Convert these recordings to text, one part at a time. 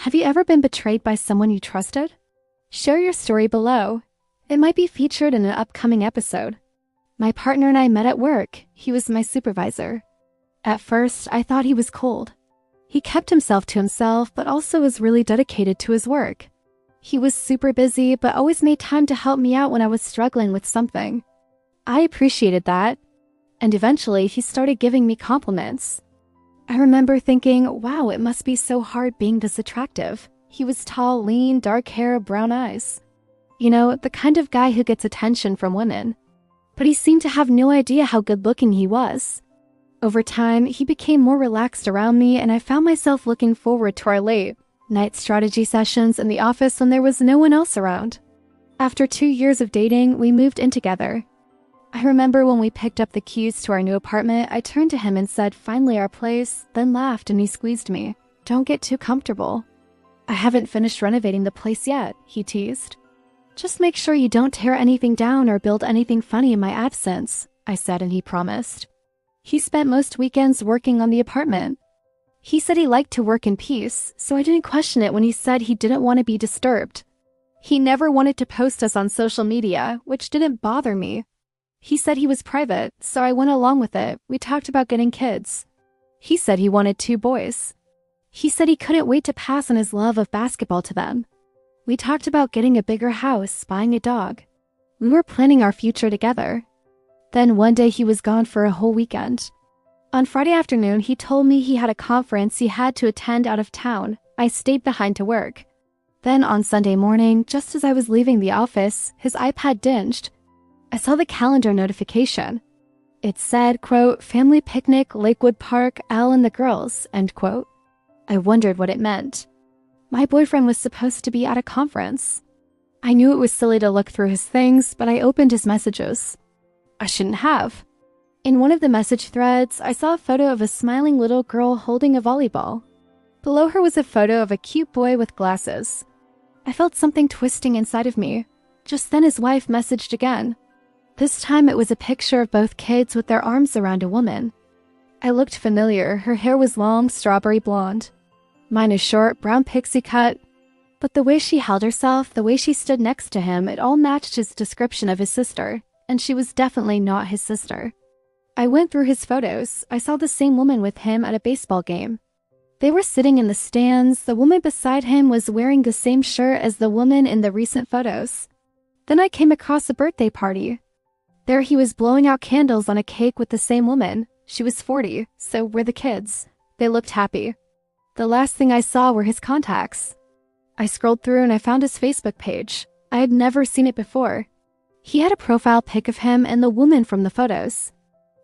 Have you ever been betrayed by someone you trusted? Share your story below. It might be featured in an upcoming episode. My partner and I met at work. He was my supervisor. At first, I thought he was cold. He kept himself to himself, but also was really dedicated to his work. He was super busy, but always made time to help me out when I was struggling with something. I appreciated that, and eventually he started giving me compliments. I remember thinking, wow, it must be so hard being this attractive. He was tall, lean, dark hair, brown eyes. You know, the kind of guy who gets attention from women. But he seemed to have no idea how good-looking he was. Over time, he became more relaxed around me, and I found myself looking forward to our late-night strategy sessions in the office when there was no one else around. After 2 years of dating, we moved in together. I remember when we picked up the keys to our new apartment, I turned to him and said, "Finally our place," then laughed and he squeezed me. "Don't get too comfortable." "I haven't finished renovating the place yet," he teased. "Just make sure you don't tear anything down or build anything funny in my absence," I said, and he promised. He spent most weekends working on the apartment. He said he liked to work in peace, so I didn't question it when he said he didn't want to be disturbed. He never wanted to post us on social media, which didn't bother me. He said he was private, so I went along with it. We talked about getting kids. He said he wanted 2 boys. He said he couldn't wait to pass on his love of basketball to them. We talked about getting a bigger house, buying a dog. We were planning our future together. Then one day he was gone for a whole weekend. On Friday afternoon, he told me he had a conference he had to attend out of town. I stayed behind to work. Then on Sunday morning, just as I was leaving the office, his iPad dinged. I saw the calendar notification. It said, quote, "Family picnic, Lakewood Park, Al and the girls," end quote. I wondered what it meant. My boyfriend was supposed to be at a conference. I knew it was silly to look through his things, but I opened his messages. I shouldn't have. In one of the message threads, I saw a photo of a smiling little girl holding a volleyball. Below her was a photo of a cute boy with glasses. I felt something twisting inside of me. Just then his wife messaged again. This time it was a picture of both kids with their arms around a woman. I looked familiar. Her hair was long, strawberry blonde. Mine is short, brown pixie cut. But the way she held herself, the way she stood next to him, it all matched his description of his sister, and she was definitely not his sister. I went through his photos. I saw the same woman with him at a baseball game. They were sitting in the stands. The woman beside him was wearing the same shirt as the woman in the recent photos. Then I came across a birthday party. There he was blowing out candles on a cake with the same woman. She was 40, so were the kids. They looked happy. The last thing I saw were his contacts. I scrolled through and I found his Facebook page. I had never seen it before. He had a profile pic of him and the woman from the photos.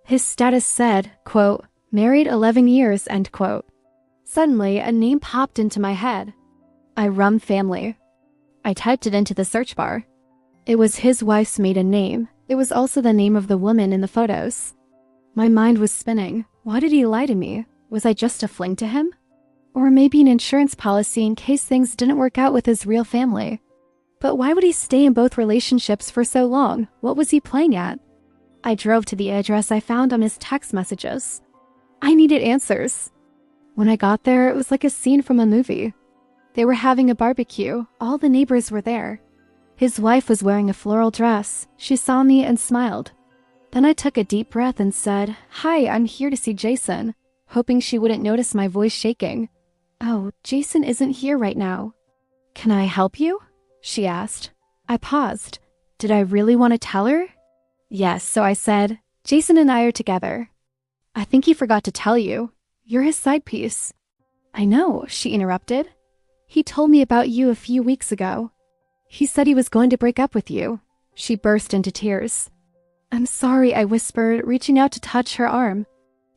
His status said, quote, "Married 11 years," end quote. Suddenly, a name popped into my head. Irum family. I typed it into the search bar. It was his wife's maiden name. It was also the name of the woman in the photos. My mind was spinning. Why did he lie to me? Was I just a fling to him? Or maybe an insurance policy in case things didn't work out with his real family. But why would he stay in both relationships for so long? What was he playing at? I drove to the address I found on his text messages. I needed answers. When I got there, it was like a scene from a movie. They were having a barbecue. All the neighbors were there. His wife was wearing a floral dress. She saw me and smiled. Then I took a deep breath and said, "Hi, I'm here to see Jason," hoping she wouldn't notice my voice shaking. "Oh, Jason isn't here right now." "Can I help you?" she asked. I paused. Did I really want to tell her? Yes, so I said, "Jason and I are together." "I think he forgot to tell you. You're his side piece." "I know," she interrupted. "He told me about you a few weeks ago. He said he was going to break up with you." She burst into tears. "I'm sorry," I whispered, reaching out to touch her arm.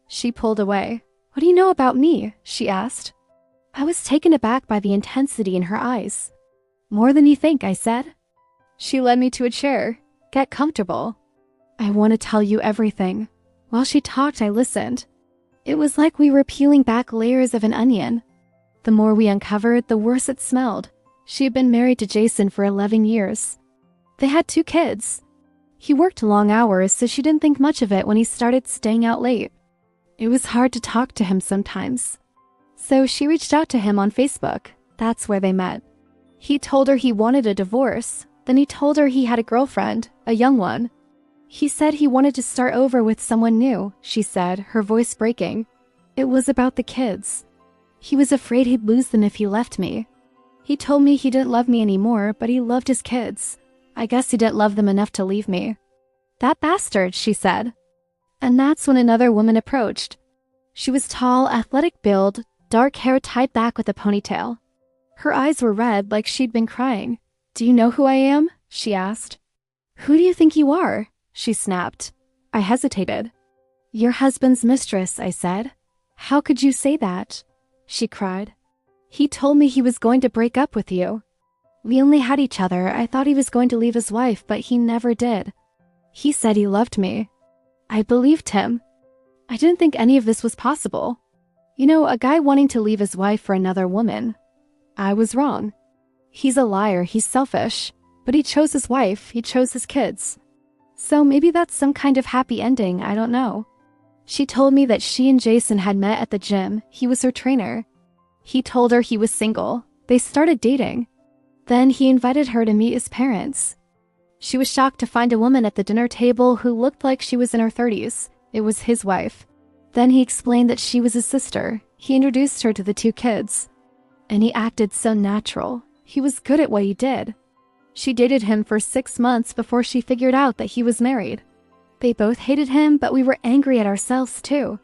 She pulled away. "What do you know about me?" she asked. I was taken aback by the intensity in her eyes. "More than you think," I said. She led me to a chair. "Get comfortable. I want to tell you everything." While she talked, I listened. It was like we were peeling back layers of an onion. The more we uncovered, the worse it smelled. She had been married to Jason for 11 years. They had 2 kids. He worked long hours, so she didn't think much of it when he started staying out late. It was hard to talk to him sometimes. So she reached out to him on Facebook. That's where they met. He told her he wanted a divorce. Then he told her he had a girlfriend, a young one. He said he wanted to start over with someone new, she said, her voice breaking. It was about the kids. He was afraid he'd lose them if he left me. He told me he didn't love me anymore, but he loved his kids. I guess he didn't love them enough to leave me. That bastard, she said. And that's when another woman approached. She was tall, athletic build, dark hair tied back with a ponytail. Her eyes were red like she'd been crying. Do you know who I am? She asked. Who do you think you are? She snapped. I hesitated. Your husband's mistress, I said. How could you say that? She cried. He told me he was going to break up with you. We only had each other. I thought he was going to leave his wife, but he never did. He said he loved me. I believed him. I didn't think any of this was possible. You know, a guy wanting to leave his wife for another woman. I was wrong. He's a liar, he's selfish. But he chose his wife, he chose his kids. So maybe that's some kind of happy ending, I don't know. She told me that she and Jason had met at the gym. He was her trainer. He told her he was single. They started dating. Then he invited her to meet his parents. She was shocked to find a woman at the dinner table who looked like she was in her 30s. It was his wife. Then he explained that she was his sister. He introduced her to the two kids. And he acted so natural. He was good at what he did. She dated him for 6 months before she figured out that he was married. They both hated him, but we were angry at ourselves too.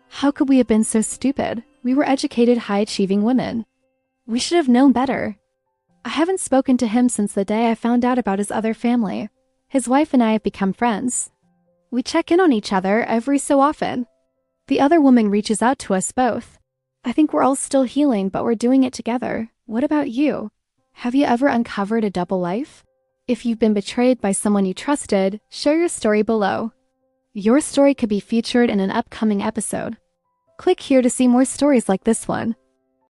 How could we have been so stupid? We were educated, high-achieving women. We should have known better. I haven't spoken to him since the day I found out about his other family. His wife and I have become friends. We check in on each other every so often. The other woman reaches out to us both. I think we're all still healing, but we're doing it together. What about you? Have you ever uncovered a double life? If you've been betrayed by someone you trusted, share your story below. Your story could be featured in an upcoming episode. Click here to see more stories like this one.